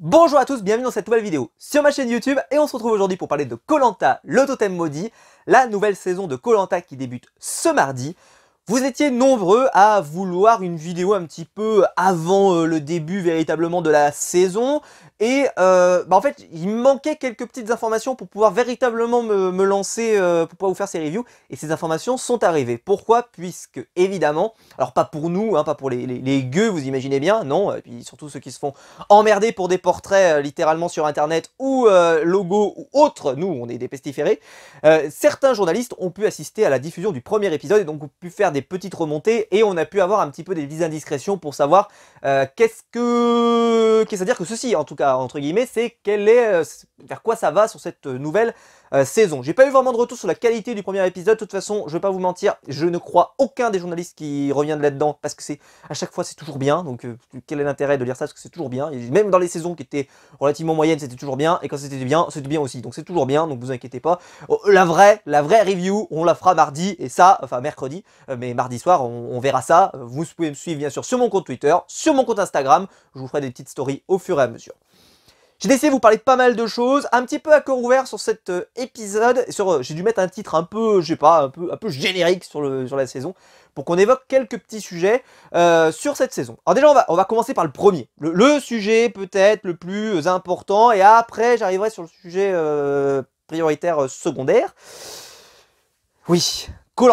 Bonjour à tous, bienvenue dans cette nouvelle vidéo sur ma chaîne YouTube et on se retrouve aujourd'hui pour parler de koh le totem maudit, la nouvelle saison de koh qui débute ce mardi. Vous étiez nombreux à vouloir une vidéo un petit peu avant le début véritablement de la saison et en fait il me manquait quelques petites informations pour pouvoir véritablement me lancer pour pouvoir vous faire ces reviews et ces informations sont arrivées. Pourquoi? Puisque évidemment, alors pas pour nous, hein, pas pour les gueux vous imaginez bien, non, et puis surtout ceux qui se font emmerder pour des portraits littéralement sur internet ou logos ou autres, nous on est des pestiférés, certains journalistes ont pu assister à la diffusion du premier épisode et donc ont pu faire des petites remontées et on a pu avoir un petit peu des petites indiscrétions pour savoir qu'est-ce à dire que ceci en tout cas entre guillemets c'est vers quoi ça va sur cette nouvelle saison. J'ai pas eu vraiment de retour sur la qualité du premier épisode, de toute façon je vais pas vous mentir, je ne crois aucun des journalistes qui reviennent là-dedans parce que à chaque fois c'est toujours bien, donc quel est l'intérêt de lire ça parce que c'est toujours bien, et même dans les saisons qui étaient relativement moyennes c'était toujours bien, et quand c'était bien aussi, donc c'est toujours bien, donc vous inquiétez pas. La vraie review on la fera mardi, et ça, enfin mercredi, mais mardi soir on verra ça. Vous pouvez me suivre bien sûr sur mon compte Twitter, sur mon compte Instagram, je vous ferai des petites stories au fur et à mesure. J'ai décidé de vous parler de pas mal de choses, un petit peu à cœur ouvert sur cet épisode. J'ai dû mettre un titre un peu, je sais pas, un peu générique sur la saison, pour qu'on évoque quelques petits sujets sur cette saison. Alors déjà, on va commencer par le premier, le sujet peut-être le plus important, et après j'arriverai sur le sujet prioritaire secondaire. Oui, koh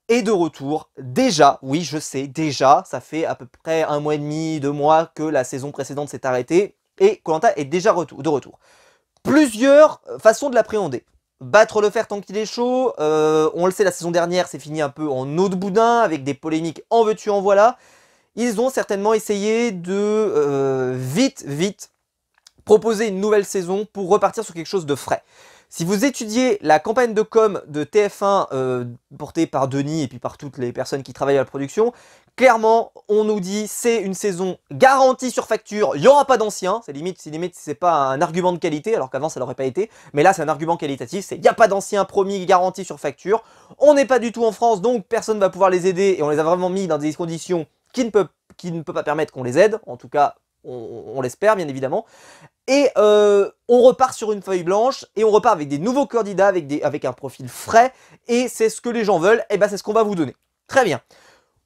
est de retour, déjà, oui je sais, déjà, ça fait à peu près 1 mois et demi, 2 mois que la saison précédente s'est arrêtée, et koh est déjà de retour. Plusieurs façons de l'appréhender. Battre le fer tant qu'il est chaud, on le sait la saison dernière c'est fini un peu en eau de boudin, avec des polémiques en veux-tu en voilà. Ils ont certainement essayé de vite proposer une nouvelle saison pour repartir sur quelque chose de frais. Si vous étudiez la campagne de com de TF1 portée par Denis et puis par toutes les personnes qui travaillent à la production, clairement on nous dit c'est une saison garantie sur facture, il n'y aura pas d'anciens, c'est limite c'est pas un argument de qualité alors qu'avant ça l'aurait pas été, mais là c'est un argument qualitatif, c'est il n'y a pas d'anciens promis garantie sur facture, on n'est pas du tout en France donc personne ne va pouvoir les aider et on les a vraiment mis dans des conditions qui ne peut pas permettre qu'on les aide, en tout cas on l'espère bien évidemment. Et on repart sur une feuille blanche et on repart avec des nouveaux candidats, avec un profil frais, et c'est ce que les gens veulent, et ben c'est ce qu'on va vous donner. Très bien.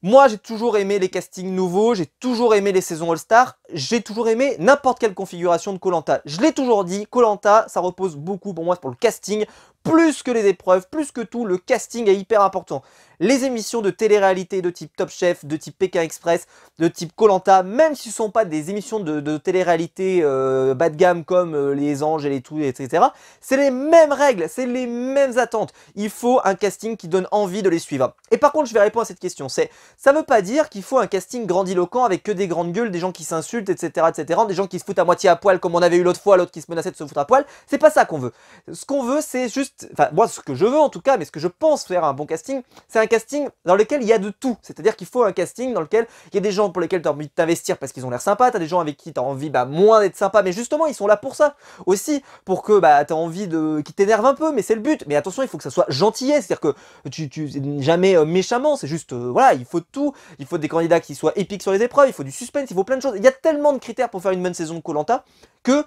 Moi j'ai toujours aimé les castings nouveaux, j'ai toujours aimé les saisons All-Star, j'ai toujours aimé n'importe quelle configuration de koh. Je l'ai toujours dit, koh ça repose beaucoup pour moi pour le casting, plus que les épreuves, plus que tout, le casting est hyper important. Les émissions de télé-réalité de type Top Chef, de type Pékin Express, de type koh, même si ce ne sont pas des émissions de télé-réalité bas de gamme comme les Anges et les tout, etc., c'est les mêmes règles, c'est les mêmes attentes. Il faut un casting qui donne envie de les suivre. Et par contre, je vais répondre à cette question, ça ne veut pas dire qu'il faut un casting grandiloquent avec que des grandes gueules, des gens qui s'insultent, etc., des gens qui se foutent à moitié à poil comme on avait eu l'autre fois, l'autre qui se menaçait de se foutre à poil. C'est pas ça qu'on veut. Ce qu'on veut, c'est juste, enfin moi ce que je veux en tout cas, mais ce que je pense faire un bon casting, c'est un casting dans lequel il y a de tout. C'est-à-dire qu'il faut un casting dans lequel il y a des gens pour lesquels tu as envie de t'investir parce qu'ils ont l'air sympas, tu as des gens avec qui tu as envie moins d'être sympa, mais justement ils sont là pour ça. Aussi pour que tu as envie qui t'énerve un peu, mais c'est le but. Mais attention, il faut que ça soit gentillet, c'est-à-dire que tu jamais méchamment, c'est juste voilà, il faut tout, il faut des candidats qui soient épiques sur les épreuves, il faut du suspense, il faut plein de choses. Il y a tellement de critères pour faire une bonne saison de koh que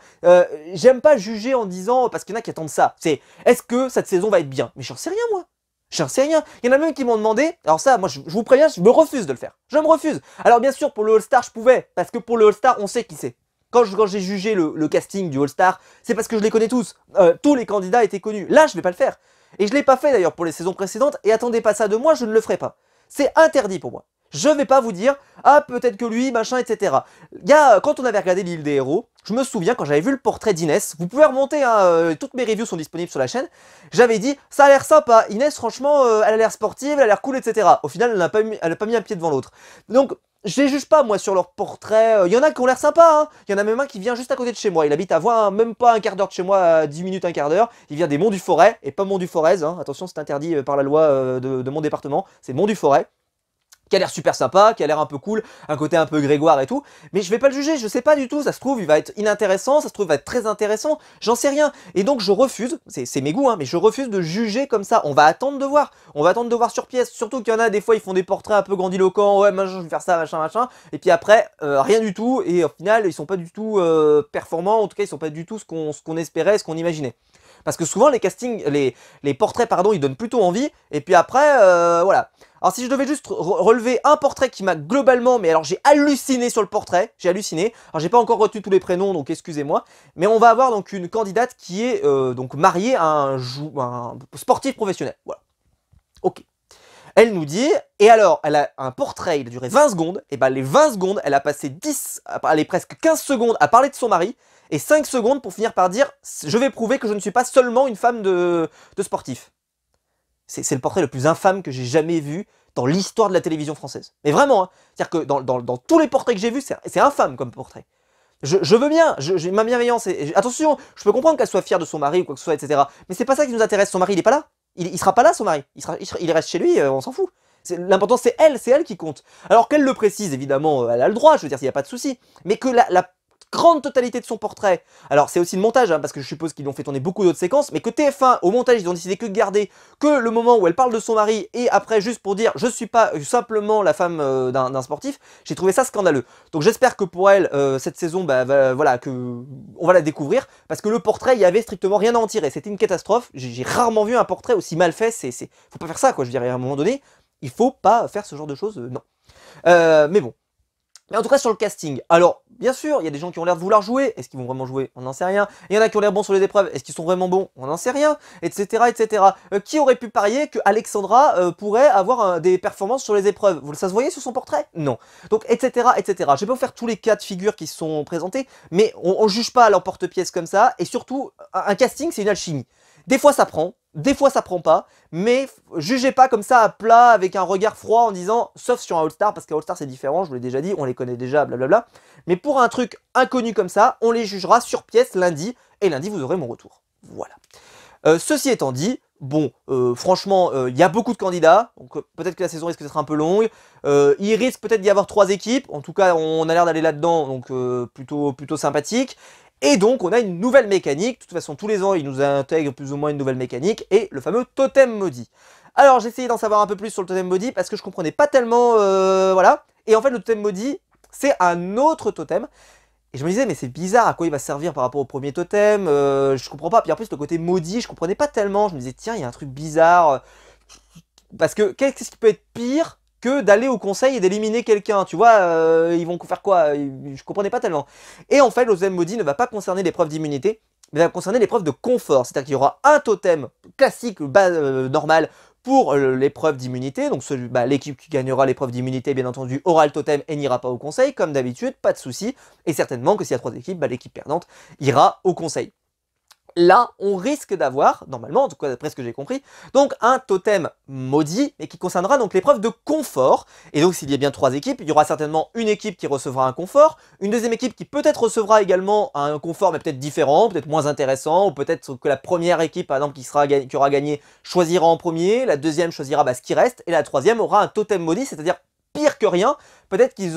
j'aime pas juger en disant, parce qu'il y en a qui attendent ça, c'est est-ce que cette saison va être bien? Mais j'en sais rien moi. J'en sais rien. Il y en a même qui m'ont demandé, alors ça, moi je vous préviens, je me refuse de le faire. Je me refuse. Alors bien sûr, pour le All-Star, je pouvais, parce que pour le All-Star, on sait qui c'est. Quand j'ai jugé le casting du All-Star, c'est parce que je les connais tous. Tous les candidats étaient connus. Là, je vais pas le faire. Et je l'ai pas fait d'ailleurs pour les saisons précédentes, et attendez pas ça de moi, je ne le ferai pas. C'est interdit pour moi. Je vais pas vous dire, ah peut-être que lui, machin, etc. Quand on avait regardé l'île des héros, je me souviens quand j'avais vu le portrait d'Inès, vous pouvez remonter, hein, toutes mes reviews sont disponibles sur la chaîne, j'avais dit, ça a l'air sympa, Inès franchement, elle a l'air sportive, elle a l'air cool, etc. Au final, elle n'a pas mis un pied devant l'autre. Donc, je les juge pas moi sur leur portrait, il y en a qui ont l'air sympas, hein. Il y en a même un qui vient juste à côté de chez moi, il habite à même pas un quart d'heure de chez moi, à 10 minutes, un quart d'heure, il vient des Monts du Forêt, et pas Mont du Forez, hein. Attention c'est interdit par la loi de mon département, c'est Mont du Forêt. qui a l'air super sympa, qui a l'air un peu cool, un côté un peu Grégoire et tout, mais je vais pas le juger, je sais pas du tout, ça se trouve il va être inintéressant, ça se trouve il va être très intéressant, j'en sais rien, et donc je refuse, c'est mes goûts, hein, mais je refuse de juger comme ça, on va attendre de voir sur pièce, surtout qu'il y en a des fois ils font des portraits un peu grandiloquents, ouais machin, je vais faire ça, machin, et puis après, rien du tout, et au final ils sont pas du tout performants, en tout cas ils sont pas du tout ce qu'on espérait, ce qu'on imaginait. Parce que souvent les castings, les portraits pardon, ils donnent plutôt envie, et puis après, voilà. Alors si je devais juste relever un portrait qui m'a globalement, mais alors j'ai halluciné sur le portrait, j'ai halluciné. Alors j'ai pas encore retenu tous les prénoms, donc excusez-moi. Mais on va avoir donc une candidate qui est donc mariée à un sportif professionnel. Voilà. Ok. Elle nous dit, et alors, elle a un portrait, il a duré 20 secondes, et ben les 20 secondes, elle a passé 10, allez presque 15 secondes à parler de son mari, et 5 secondes pour finir par dire, je vais prouver que je ne suis pas seulement une femme de sportif. C'est le portrait le plus infâme que j'ai jamais vu dans l'histoire de la télévision française. Mais vraiment, hein. C'est-à-dire que dans tous les portraits que j'ai vus, c'est infâme comme portrait. Je veux bien, j'ai ma bienveillance. Attention, je peux comprendre qu'elle soit fière de son mari ou quoi que ce soit, etc. Mais c'est pas ça qui nous intéresse. Son mari, il est pas là. Il sera pas là, son mari. Il reste chez lui, on s'en fout. L'important, c'est elle qui compte. Alors qu'elle le précise, évidemment, elle a le droit, je veux dire, il n'y a pas de souci. Mais que la grande totalité de son portrait, alors c'est aussi le montage, hein, parce que je suppose qu'ils ont fait tourner beaucoup d'autres séquences, mais que TF1, au montage, ils ont décidé que de garder que le moment où elle parle de son mari, et après juste pour dire, je suis pas simplement la femme d'un sportif, j'ai trouvé ça scandaleux. Donc j'espère que pour elle, cette saison, voilà, on va la découvrir, parce que le portrait, il y avait strictement rien à en tirer, c'était une catastrophe, j'ai rarement vu un portrait aussi mal fait, faut pas faire ça, quoi, je dirais, à un moment donné, il faut pas faire ce genre de choses, non. Mais bon. Mais en tout cas sur le casting, alors bien sûr il y a des gens qui ont l'air de vouloir jouer, est-ce qu'ils vont vraiment jouer? On n'en sait rien. Il y en a qui ont l'air bons sur les épreuves, est-ce qu'ils sont vraiment bons? On n'en sait rien, etc. etc. Qui aurait pu parier que Alexandra pourrait avoir des performances sur les épreuves? Ça se voyait sur son portrait? Non. Donc etc. etc. Je vais pas vous faire tous les cas de figure qui sont présentés, mais on juge pas à l'emporte-pièce comme ça, et surtout un casting c'est une alchimie. Des fois ça prend, des fois ça prend pas, mais jugez pas comme ça à plat avec un regard froid en disant, sauf sur un All-Star, parce qu'un All-Star c'est différent, je vous l'ai déjà dit, on les connaît déjà, blablabla. Mais pour un truc inconnu comme ça, on les jugera sur pièce lundi, et lundi vous aurez mon retour. Voilà. Ceci étant dit, bon, franchement, il y a beaucoup de candidats, donc peut-être que la saison risque d'être un peu longue. Il risque peut-être d'y avoir 3 équipes, en tout cas on a l'air d'aller là-dedans, donc plutôt sympathique. Et donc on a une nouvelle mécanique, de toute façon tous les ans ils nous intègrent plus ou moins une nouvelle mécanique, et le fameux totem maudit. Alors j'ai essayé d'en savoir un peu plus sur le totem maudit, parce que je comprenais pas tellement, voilà. Et en fait le totem maudit, c'est un autre totem. Et je me disais mais c'est bizarre, à quoi il va servir par rapport au premier totem, je comprends pas. Puis en plus le côté maudit, je comprenais pas tellement, je me disais tiens il y a un truc bizarre. Parce que qu'est-ce qui peut être pire que d'aller au conseil et d'éliminer quelqu'un, tu vois, ils vont faire quoi? Je comprenais pas tellement. Et en fait, le totem maudit ne va pas concerner l'épreuve d'immunité, mais va concerner l'épreuve de confort. C'est-à-dire qu'il y aura un totem classique, normal, pour l'épreuve d'immunité. Donc l'équipe qui gagnera l'épreuve d'immunité, bien entendu, aura le totem et n'ira pas au conseil, comme d'habitude, pas de souci. Et certainement que s'il y a 3 équipes, l'équipe perdante ira au conseil. Là, on risque d'avoir, normalement, en tout cas d'après ce que j'ai compris, donc un totem maudit, mais qui concernera donc l'épreuve de confort. Et donc s'il y a bien 3 équipes, il y aura certainement une équipe qui recevra un confort, une deuxième équipe qui peut-être recevra également un confort, mais peut-être différent, peut-être moins intéressant, ou peut-être que la première équipe, par exemple, qui aura gagné, choisira en premier, la deuxième choisira ce qui reste, et la troisième aura un totem maudit, c'est-à-dire pire que rien, peut-être qu'ils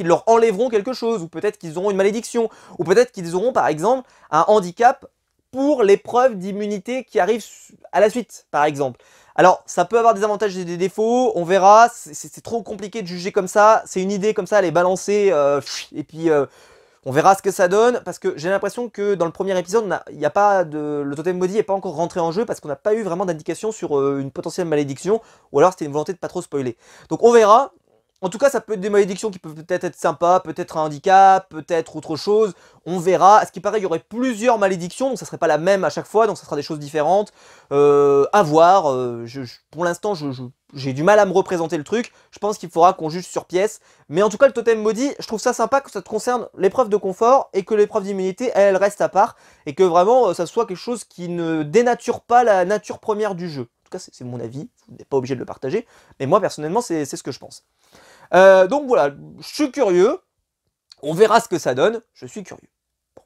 leur enlèveront quelque chose, ou peut-être qu'ils auront une malédiction, ou peut-être qu'ils auront par exemple un handicap pour l'épreuve d'immunité qui arrive à la suite, par exemple. Alors, ça peut avoir des avantages et des défauts, on verra, c'est trop compliqué de juger comme ça, c'est une idée comme ça, elle est balancée, et puis on verra ce que ça donne, parce que j'ai l'impression que dans le premier épisode, le totem maudit n'est pas encore rentré en jeu, parce qu'on n'a pas eu vraiment d'indication sur une potentielle malédiction, ou alors c'était une volonté de pas trop spoiler. Donc on verra. En tout cas, ça peut être des malédictions qui peuvent peut-être être sympas, peut-être un handicap, peut-être autre chose. On verra. À ce qui paraît, il y aurait plusieurs malédictions, donc ça serait pas la même à chaque fois, donc ça sera des choses différentes. À voir. Pour l'instant, j'ai du mal à me représenter le truc. Je pense qu'il faudra qu'on juge sur pièce. Mais en tout cas, le totem maudit, je trouve ça sympa que ça te concerne l'épreuve de confort et que l'épreuve d'immunité, elle reste à part. Et que vraiment, ça soit quelque chose qui ne dénature pas la nature première du jeu. En tout cas, c'est mon avis. Vous n'êtes pas obligé de le partager. Mais moi, personnellement, c'est ce que je pense. Donc voilà, je suis curieux, on verra ce que ça donne, je suis curieux. Bon.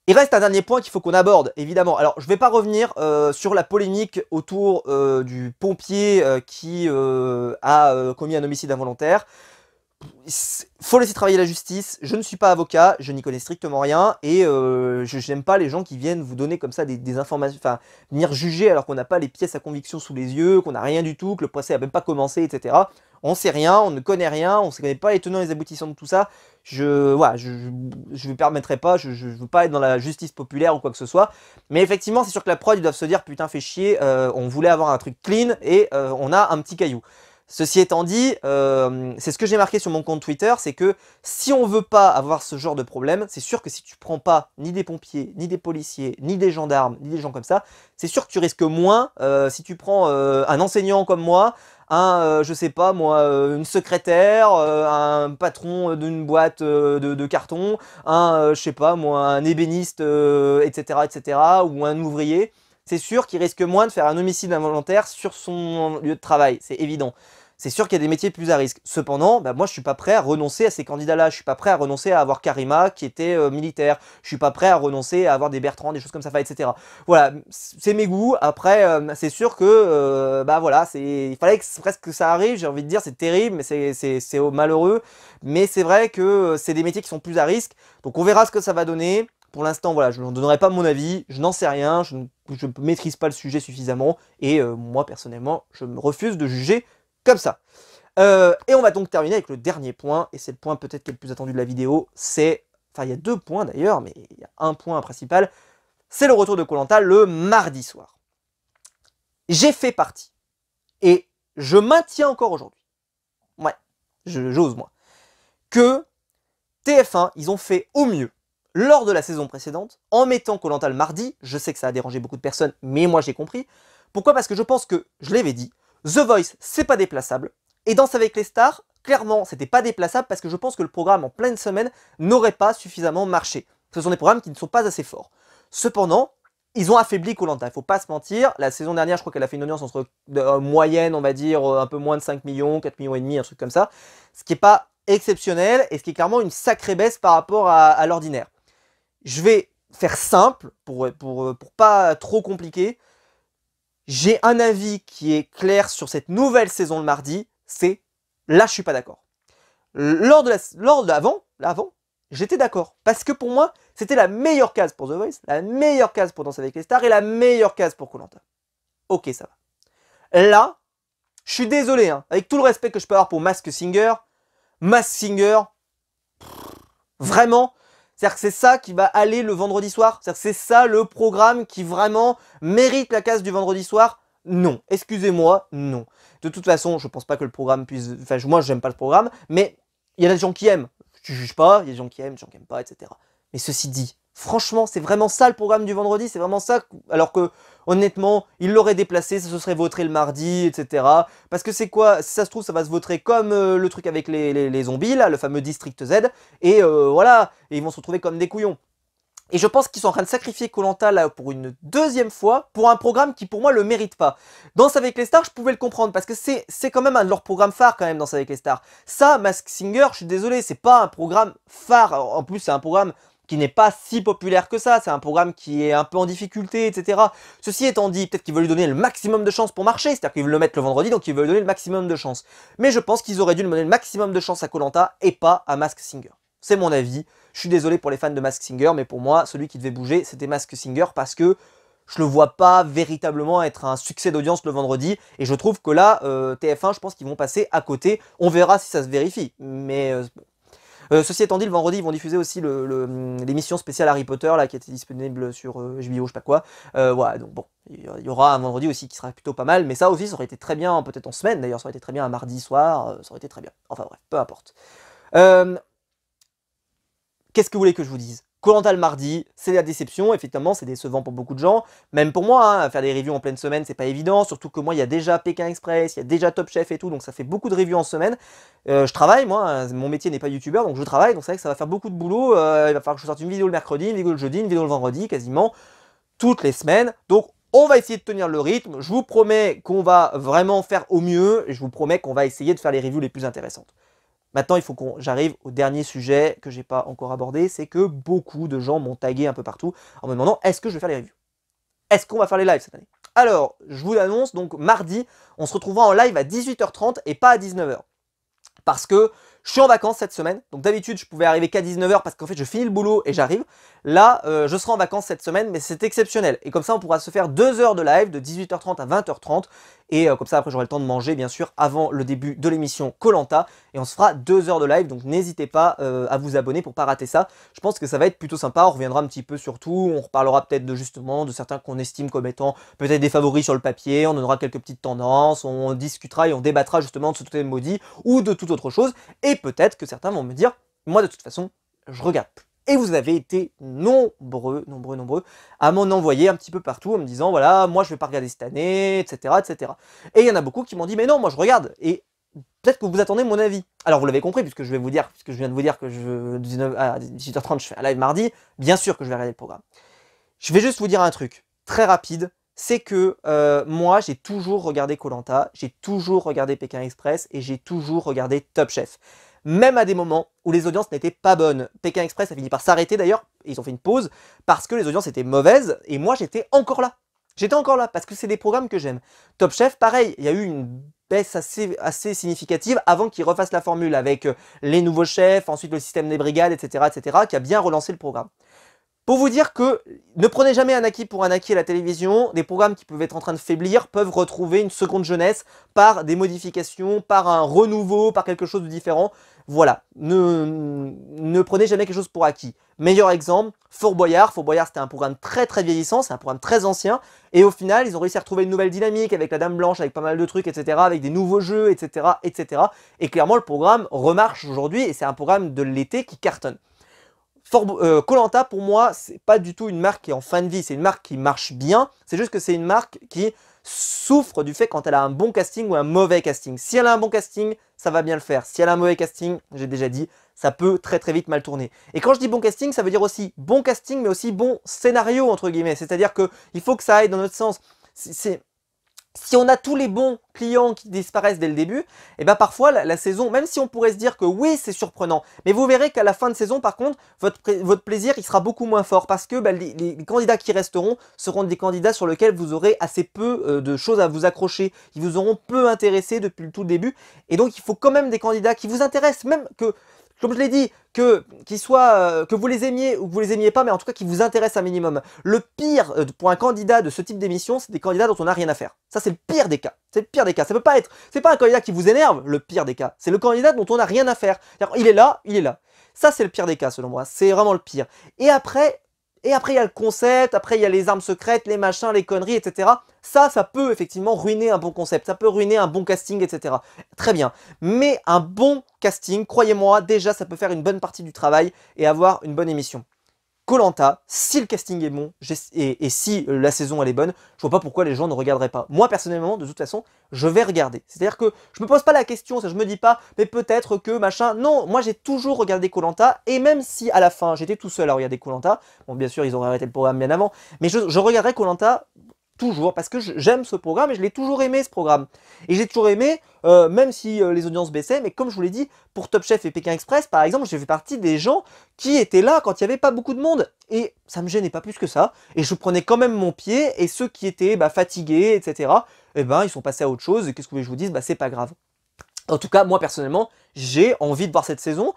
Il reste un dernier point qu'il faut qu'on aborde, évidemment. Alors, je vais pas revenir sur la polémique autour du pompier qui a commis un homicide involontaire. Faut laisser travailler la justice, je ne suis pas avocat, je n'y connais strictement rien, et je n'aime pas les gens qui viennent vous donner comme ça des informations, enfin, venir juger alors qu'on n'a pas les pièces à conviction sous les yeux, qu'on n'a rien du tout, que le procès n'a même pas commencé, etc. On sait rien, on ne connaît rien, on ne connaît pas les tenants et les aboutissants de tout ça. Voilà, je ne me permettrai pas, je veux pas être dans la justice populaire ou quoi que ce soit. Mais effectivement, c'est sûr que la prod, ils doivent se dire, putain, fait chier, on voulait avoir un truc clean, et on a un petit caillou. Ceci étant dit, c'est ce que j'ai marqué sur mon compte Twitter, c'est que si on veut pas avoir ce genre de problème, c'est sûr que si tu prends pas ni des pompiers, ni des policiers, ni des gendarmes, ni des gens comme ça, c'est sûr que tu risques moins si tu prends un enseignant comme moi, je sais pas moi, une secrétaire, un patron d'une boîte de carton, je sais pas moi, un ébéniste, etc., etc., ou un ouvrier. C'est sûr qu'il risque moins de faire un homicide involontaire sur son lieu de travail, c'est évident. C'est sûr qu'il y a des métiers plus à risque. Cependant, bah, moi je suis pas prêt à renoncer à ces candidats-là. Je suis pas prêt à renoncer à avoir Karima qui était militaire. Je suis pas prêt à renoncer à avoir des Bertrand, des choses comme ça, etc. Voilà, c'est mes goûts. Après, c'est sûr que bah voilà, il fallait presque que ça arrive. J'ai envie de dire, c'est terrible, mais c'est malheureux. Mais c'est vrai que c'est des métiers qui sont plus à risque. Donc on verra ce que ça va donner. Pour l'instant, voilà, je ne donnerai pas mon avis, je n'en sais rien, je ne maîtrise pas le sujet suffisamment, et moi, personnellement, je me refuse de juger comme ça. Et on va donc terminer avec le dernier point, et c'est le point peut-être qui est le plus attendu de la vidéo, c'est... Enfin, il y a deux points d'ailleurs, mais il y a un point principal, c'est le retour de Koh Lanta le mardi soir. J'ai fait partie, et je maintiens encore aujourd'hui, ouais, j'ose moi, que TF1, ils ont fait au mieux lors de la saison précédente, en mettant Koh Lanta le mardi. Je sais que ça a dérangé beaucoup de personnes, mais moi j'ai compris. Pourquoi? Parce que je pense que, je l'avais dit, The Voice, c'est pas déplaçable. Et Danse avec les stars, clairement, c'était pas déplaçable parce que je pense que le programme en pleine semaine n'aurait pas suffisamment marché. Ce sont des programmes qui ne sont pas assez forts. Cependant, ils ont affaibli Koh Lanta, il faut pas se mentir. La saison dernière, je crois qu'elle a fait une audience entre moyenne, on va dire, un peu moins de 5 millions, 4 millions et demi, un truc comme ça. Ce qui n'est pas exceptionnel et ce qui est clairement une sacrée baisse par rapport à l'ordinaire. Je vais faire simple, pour pas trop compliquer. J'ai un avis qui est clair sur cette nouvelle saison le mardi, c'est là je suis pas d'accord. Lors d'avant, j'étais d'accord. Parce que pour moi, c'était la meilleure case pour The Voice, la meilleure case pour Danse avec les stars et la meilleure case pour Koh Lanta. Ok, ça va. Là, je suis désolé, hein, avec tout le respect que je peux avoir pour Masked Singer, vraiment, c'est-à-dire que c'est ça qui va aller le vendredi soir. C'est-à-dire que c'est ça le programme qui vraiment mérite la case du vendredi soir. Non, excusez-moi, non. De toute façon, je pense pas que le programme puisse... Enfin, moi, j'aime pas le programme, mais il y a des gens qui aiment. Je juge pas, il y a des gens qui aiment, des gens qui aiment pas, etc. Mais ceci dit, franchement, c'est vraiment ça le programme du vendredi, c'est vraiment ça, alors que, honnêtement, il l'aurait déplacé, ça se serait voté le mardi, etc. Parce que c'est quoi, si ça se trouve, ça va se voter comme le truc avec les zombies, là, le fameux District Z, et voilà, et ils vont se retrouver comme des couillons. Et je pense qu'ils sont en train de sacrifier Koh Lanta là pour une deuxième fois, pour un programme qui pour moi le mérite pas. Danse avec les stars, je pouvais le comprendre, parce que c'est quand même un de leurs programmes phares quand même, Danse avec les stars. Ça, Masked Singer, je suis désolé, c'est pas un programme phare, en plus c'est un programme qui n'est pas si populaire que ça, c'est un programme qui est un peu en difficulté, etc. Ceci étant dit, peut-être qu'ils veulent lui donner le maximum de chances pour marcher, c'est-à-dire qu'ils veulent le mettre le vendredi, donc ils veulent lui donner le maximum de chances. Mais je pense qu'ils auraient dû lui donner le maximum de chances à Koh Lanta et pas à Masked Singer. C'est mon avis. Je suis désolé pour les fans de Masked Singer, mais pour moi, celui qui devait bouger, c'était Masked Singer parce que je le vois pas véritablement être un succès d'audience le vendredi. Et je trouve que là, TF1, je pense qu'ils vont passer à côté. On verra si ça se vérifie. Mais ceci étant dit, le vendredi, ils vont diffuser aussi l'émission spéciale Harry Potter là, qui était disponible sur HBO, je sais pas quoi. Voilà, donc bon, il y aura un vendredi aussi qui sera plutôt pas mal. Mais ça aussi, ça aurait été très bien, peut-être en semaine d'ailleurs, ça aurait été très bien un mardi soir, ça aurait été très bien. Enfin bref, peu importe. Qu'est-ce que vous voulez que je vous dise? Koh Lanta le mardi, c'est la déception, effectivement, c'est décevant pour beaucoup de gens. Même pour moi, hein, faire des reviews en pleine semaine, c'est pas évident. Surtout que moi, il y a déjà Pékin Express, il y a déjà Top Chef et tout, donc ça fait beaucoup de reviews en semaine. Je travaille, moi, hein, mon métier n'est pas youtubeur, donc je travaille, donc c'est vrai que ça va faire beaucoup de boulot. Il va falloir que je sorte une vidéo le mercredi, une vidéo le jeudi, une vidéo le vendredi, quasiment toutes les semaines. Donc on va essayer de tenir le rythme. Je vous promets qu'on va vraiment faire au mieux, et je vous promets qu'on va essayer de faire les reviews les plus intéressantes. Maintenant, il faut que j'arrive au dernier sujet que j'ai pas encore abordé, c'est que beaucoup de gens m'ont tagué un peu partout en me demandant est-ce que je vais faire les reviews? Est-ce qu'on va faire les lives cette année? Alors, je vous l'annonce, donc mardi, on se retrouvera en live à 18h30 et pas à 19h. Parce que je suis en vacances cette semaine, donc d'habitude je pouvais arriver qu'à 19h parce qu'en fait je finis le boulot et j'arrive. Là, je serai en vacances cette semaine, mais c'est exceptionnel. Et comme ça, on pourra se faire 2 heures de live de 18h30 à 20h30. Et comme ça, après, j'aurai le temps de manger, bien sûr, avant le début de l'émission koh Lanta. Et on se fera 2 heures de live, donc n'hésitez pas à vous abonner pour pas rater ça. Je pense que ça va être plutôt sympa. On reviendra un petit peu sur tout. On reparlera peut-être de justement de certains qu'on estime comme étant peut-être des favoris sur le papier. On donnera quelques petites tendances. On discutera et on débattra justement de ce totem maudit ou de toute autre chose. Et peut-être que certains vont me dire, moi de toute façon, je regarde plus. Et vous avez été nombreux à m'en envoyer un petit peu partout en me disant, voilà, moi je vais pas regarder cette année, etc., etc. Et il y en a beaucoup qui m'ont dit, mais non, moi je regarde. Et peut-être que vous attendez mon avis. Alors vous l'avez compris, puisque je viens de vous dire que à 18h30 je fais un live mardi, bien sûr que je vais regarder le programme. Je vais juste vous dire un truc, très rapide, c'est que moi j'ai toujours regardé koh Lanta, j'ai toujours regardé Pékin Express et j'ai toujours regardé Top Chef. Même à des moments où les audiences n'étaient pas bonnes. Pékin Express a fini par s'arrêter d'ailleurs, ils ont fait une pause, parce que les audiences étaient mauvaises, et moi j'étais encore là. J'étais encore là, parce que c'est des programmes que j'aime. Top Chef, pareil, il y a eu une baisse assez significative avant qu'ils refassent la formule avec les nouveaux chefs, ensuite le système des brigades, etc., qui a bien relancé le programme. Pour vous dire que ne prenez jamais un acquis pour un acquis à la télévision, des programmes qui peuvent être en train de faiblir peuvent retrouver une seconde jeunesse par des modifications, par un renouveau, par quelque chose de différent. Voilà, ne prenez jamais quelque chose pour acquis. Meilleur exemple, Fort Boyard. Fort Boyard c'était un programme très vieillissant, c'est un programme très ancien, et au final ils ont réussi à retrouver une nouvelle dynamique avec la Dame Blanche, avec pas mal de trucs, etc., avec des nouveaux jeux, etc., etc. Et clairement le programme remarche aujourd'hui, et c'est un programme de l'été qui cartonne. koh Lanta, pour moi, c'est pas du tout une marque qui est en fin de vie, c'est une marque qui marche bien, c'est juste que c'est une marque qui souffre du fait quand elle a un bon casting ou un mauvais casting. Si elle a un bon casting, ça va bien le faire. Si elle a un mauvais casting, j'ai déjà dit, ça peut très vite mal tourner. Et quand je dis bon casting, ça veut dire aussi bon casting, mais aussi bon scénario, entre guillemets. C'est-à-dire qu'il faut que ça aille dans notre sens. Si on a tous les bons clients qui disparaissent dès le début, et bien parfois la saison, même si on pourrait se dire que oui c'est surprenant, mais vous verrez qu'à la fin de saison par contre, votre plaisir il sera beaucoup moins fort parce que les candidats qui resteront seront des candidats sur lesquels vous aurez assez peu de choses à vous accrocher, ils vous auront peu intéressé depuis le tout début, et donc il faut quand même des candidats qui vous intéressent, même que, comme je l'ai dit, que vous les aimiez ou que vous les aimiez pas, mais en tout cas qui vous intéressent un minimum. Le pire pour un candidat de ce type d'émission, c'est des candidats dont on n'a rien à faire. Ça, c'est le pire des cas. C'est le pire des cas. Ça peut pas être. C'est pas un candidat qui vous énerve, le pire des cas. C'est le candidat dont on n'a rien à faire. Il est là, il est là. Ça, c'est le pire des cas, selon moi. C'est vraiment le pire. Et après, il y a le concept, après il y a les armes secrètes, les machins, les conneries, etc. Ça peut effectivement ruiner un bon concept, ça peut ruiner un bon casting, etc. Très bien. Mais un bon casting, croyez-moi, déjà ça peut faire une bonne partie du travail et avoir une bonne émission. koh Lanta, si le casting est bon et si la saison elle est bonne, je vois pas pourquoi les gens ne regarderaient pas. Moi personnellement, de toute façon, je vais regarder. C'est-à-dire que je me pose pas la question, ça je me dis pas, mais peut-être que machin. Non, moi j'ai toujours regardé koh Lanta et même si à la fin j'étais tout seul à regarder koh Lanta, bon bien sûr ils auraient arrêté le programme bien avant, mais je regarderai koh Lanta toujours, parce que j'aime ce programme et je l'ai toujours aimé ce programme. Et j'ai toujours aimé, même si les audiences baissaient, mais comme je vous l'ai dit, pour Top Chef et Pékin Express, par exemple, j'ai fait partie des gens qui étaient là quand il n'y avait pas beaucoup de monde. Et ça me gênait pas plus que ça. Et je prenais quand même mon pied, et ceux qui étaient fatigués, etc., eh ben, ils sont passés à autre chose, et qu'est-ce que vous voulez que je vous dise, c'est pas grave. En tout cas, moi personnellement, j'ai envie de voir cette saison.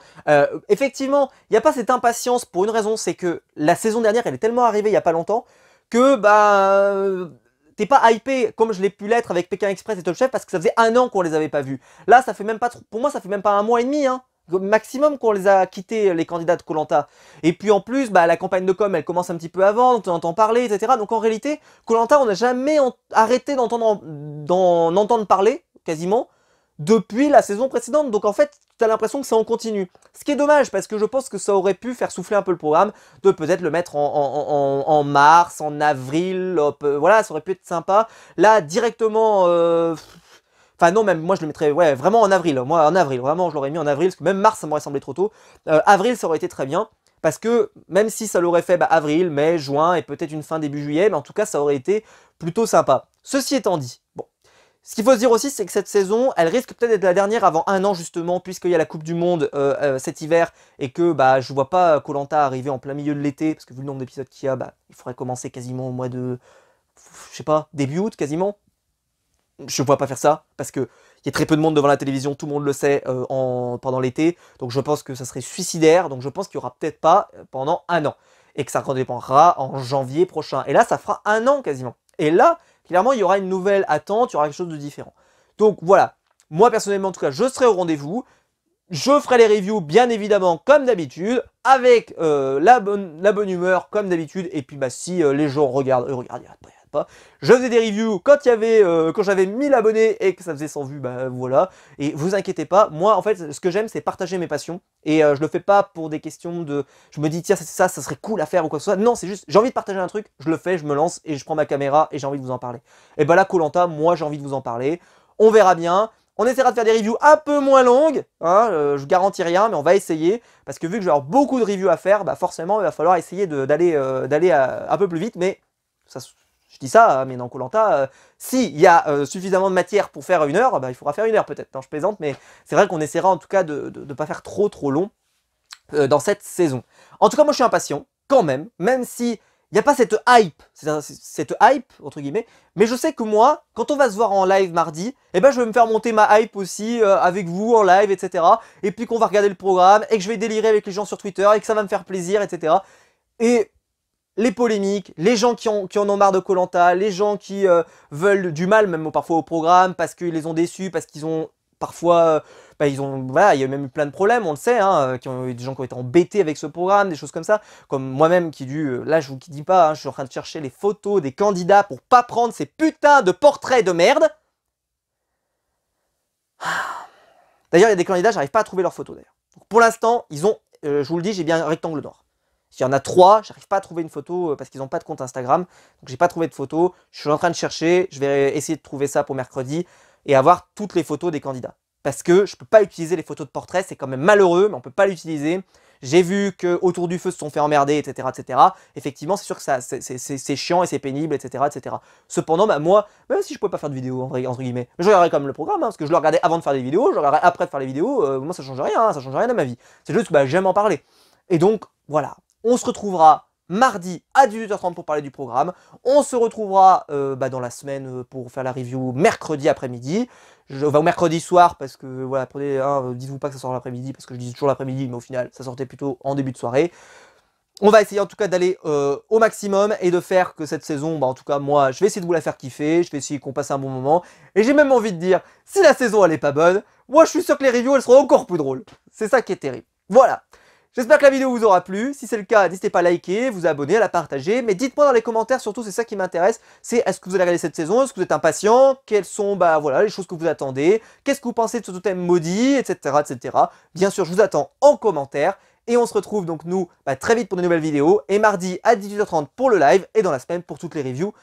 Effectivement, il n'y a pas cette impatience pour une raison, c'est que la saison dernière, elle est tellement arrivée il n'y a pas longtemps, que t'es pas hypé comme je l'ai pu l'être avec Pékin Express et Top Chef parce que ça faisait 1 an qu'on les avait pas vus. Là, ça fait même pas, pour moi, ça fait même pas 1 mois et demi, hein, maximum qu'on les a quittés, les candidats de koh Lanta. Et puis en plus, la campagne de com, elle commence un petit peu avant, on entend parler, etc. Donc en réalité, koh Lanta, on n'a jamais arrêté d'en entendre parler, quasiment, depuis la saison précédente. Donc en fait, tu as l'impression que c'est en continu. Ce qui est dommage, parce que je pense que ça aurait pu faire souffler un peu le programme, de peut-être le mettre en mars, en avril, hop, voilà, ça aurait pu être sympa. Là, directement... Enfin non, même moi je le mettrais vraiment en avril. Moi en avril, vraiment je l'aurais mis en avril, parce que même mars ça m'aurait semblé trop tôt. Avril ça aurait été très bien, parce que même si ça l'aurait fait avril, mai, juin et peut-être une fin début juillet, mais en tout cas ça aurait été plutôt sympa. Ceci étant dit, bon, Ce qu'il faut se dire aussi, c'est que cette saison, elle risque peut-être d'être la dernière avant un an justement, puisqu'il y a la Coupe du Monde cet hiver, et que bah je vois pas koh arriver en plein milieu de l'été, parce que vu le nombre d'épisodes qu'il y a, bah il faudrait commencer quasiment au mois de, je sais pas, début août quasiment. Je vois pas faire ça, parce que il y a très peu de monde devant la télévision, tout le monde le sait pendant l'été, donc je pense que ça serait suicidaire, donc je pense qu'il y aura peut-être pas pendant un an, et que ça redépendra en janvier prochain. Et là, ça fera un an quasiment. Et là, clairement, il y aura une nouvelle attente, il y aura quelque chose de différent. Donc voilà, moi personnellement en tout cas, je serai au rendez-vous. Je ferai les reviews bien évidemment comme d'habitude, avec la bonne humeur comme d'habitude, et puis bah si les gens regardent, il y a pas. Je faisais des reviews quand quand j'avais 1000 abonnés et que ça faisait 100 vues, bah voilà. Et vous inquiétez pas, moi en fait ce que j'aime c'est partager mes passions, et je le fais pas pour des questions de, je me dis tiens c'est ça serait cool à faire ou quoi que ce soit. Non, c'est juste j'ai envie de partager un truc, je le fais, je me lance et je prends ma caméra et j'ai envie de vous en parler. Et bah là koh, moi j'ai envie de vous en parler, on verra bien. On essaiera de faire des reviews un peu moins longues, hein, je garantis rien, mais on va essayer, parce que vu que je vais avoir beaucoup de reviews à faire, bah forcément il va falloir essayer d'aller un peu plus vite, mais ça, je dis ça, mais dans koh s'il y a suffisamment de matière pour faire une heure, bah, il faudra faire une heure peut-être, non je plaisante, mais c'est vrai qu'on essaiera en tout cas de ne pas faire trop long dans cette saison. En tout cas moi je suis impatient, quand même si il n'y a pas cette hype, entre guillemets, mais je sais que moi, quand on va se voir en live mardi, eh ben je vais me faire monter ma hype aussi avec vous en live, etc. Et puis qu'on va regarder le programme, et que je vais délirer avec les gens sur Twitter, et que ça va me faire plaisir, etc. Et les polémiques, les gens qui en ont marre de koh, les gens qui veulent du mal même parfois au programme, parce qu'ils les ont déçus, parce qu'ils ont parfois... bah, voilà, il y a même eu plein de problèmes, on le sait, hein, des gens qui ont été embêtés avec ce programme, des choses comme ça, comme moi-même qui là je vous dis pas, hein, je suis en train de chercher les photos des candidats pour pas prendre ces putains de portraits de merde. D'ailleurs, il y a des candidats, j'arrive pas à trouver leurs photos d'ailleurs. Pour l'instant, ils ont, je vous le dis, j'ai bien un rectangle noir. S'il y en a 3, j'arrive pas à trouver une photo parce qu'ils n'ont pas de compte Instagram, donc j'ai pas trouvé de photo. Je suis en train de chercher, je vais essayer de trouver ça pour mercredi et avoir toutes les photos des candidats. Parce que je peux pas utiliser les photos de portrait, c'est quand même malheureux, mais on peut pas l'utiliser. J'ai vu qu'autour du feu se sont fait emmerder, etc. etc. Effectivement, c'est sûr que c'est chiant et c'est pénible, etc. etc. Cependant, bah, moi, même si je pouvais pas faire de vidéo, entre guillemets, je regarderais quand même le programme, hein, parce que je le regardais avant de faire des vidéos, je le regarderais après de faire les vidéos, moi ça change rien, hein, ça change rien dans ma vie. C'est juste que bah, j'aime en parler. Et donc, voilà. On se retrouvera mardi à 18h30 pour parler du programme. On se retrouvera dans la semaine pour faire la review mercredi après-midi. Je vais au mercredi soir parce que, voilà, dites-vous pas que ça sort l'après-midi parce que je dis toujours l'après-midi, mais au final, ça sortait plutôt en début de soirée. On va essayer en tout cas d'aller au maximum et de faire que cette saison, bah en tout cas moi, je vais essayer de vous la faire kiffer, je vais essayer qu'on passe un bon moment. Et j'ai même envie de dire, si la saison elle est pas bonne, moi je suis sûr que les reviews elles seront encore plus drôles. C'est ça qui est terrible. Voilà. J'espère que la vidéo vous aura plu, si c'est le cas, n'hésitez pas à liker, vous abonner, à la partager, mais dites-moi dans les commentaires, surtout c'est ça qui m'intéresse, c'est est-ce que vous allez regarder cette saison, est-ce que vous êtes impatient, quelles sont voilà, les choses que vous attendez, qu'est-ce que vous pensez de ce totem maudit, etc., etc. Bien sûr, je vous attends en commentaire, et on se retrouve donc nous très vite pour de nouvelles vidéos, et mardi à 18h30 pour le live, et dans la semaine pour toutes les reviews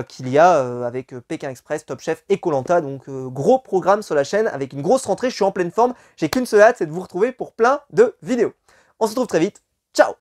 qu'il y a avec Pékin Express, Top Chef et koh, donc gros programme sur la chaîne, avec une grosse rentrée, je suis en pleine forme, j'ai qu'une seule hâte, c'est de vous retrouver pour plein de vidéos. On se retrouve très vite. Ciao!